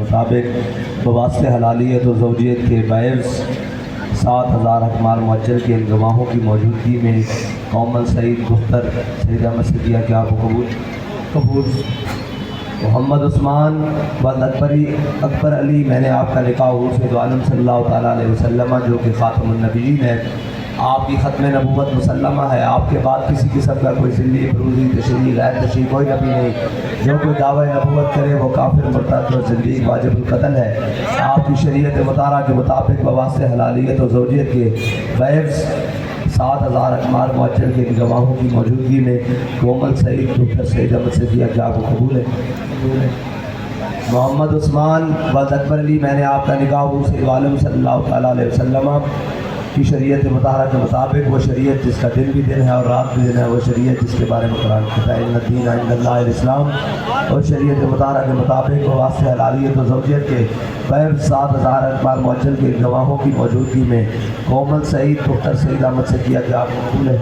مطابق بواسطہ حلالیت و زوجیت کے باعث 7000 حکمار معجل کے ان گواہوں کی موجودگی میں کومل سعید دختر سید احمد صدیقہ کے آپ کو قبول محمد عثمان ولد اکبر علی میں نے آپ کا نکاح حضور سید عالم صلی اللہ تعالیٰ علیہ وسلم جو کہ خاتم النبیین ہے، آپ کی ختم نبوت مسلمہ ہے، آپ کے بعد کسی قسم کا کوئی ذلی بروزی تشریح غیر تشریح کوئی نبی نہیں، جو کوئی دعوی نبوت کرے وہ کافر مرتد و زندیق واجب القتل ہے۔ آپ کی شریعت مطالعہ کے مطابق بواسطہ حلالیت و زوجیت کے باعث 7000 حکمار معجل کے گواہوں کی موجودگی میں کومل سعید دختر سید احمد صدیقہ کے آپ کو قبول ہے۔ محمد عثمان ولد اکبر علی میں نے آپ کا نکاح حضور سید عالم صلی اللہ تعالیٰ علیہ وسلم کی شریعت مطالعہ کے مطابق، وہ شریعت جس کا دن بھی دن ہے اور رات بھی دن ہے، وہ شریعت جس کے بارے میں قرآن کہتا ہے ان الدین عند اللہ الاسلام، اور شریعت مطالعہ کے مطابق واسطہ حلالیت و زوجیت کے باعث 7000 حکمار معجل کے گواہوں کی موجودگی میں کومل سعید دختر سید احمد صدیقہ کے آپ کو قبول ہے۔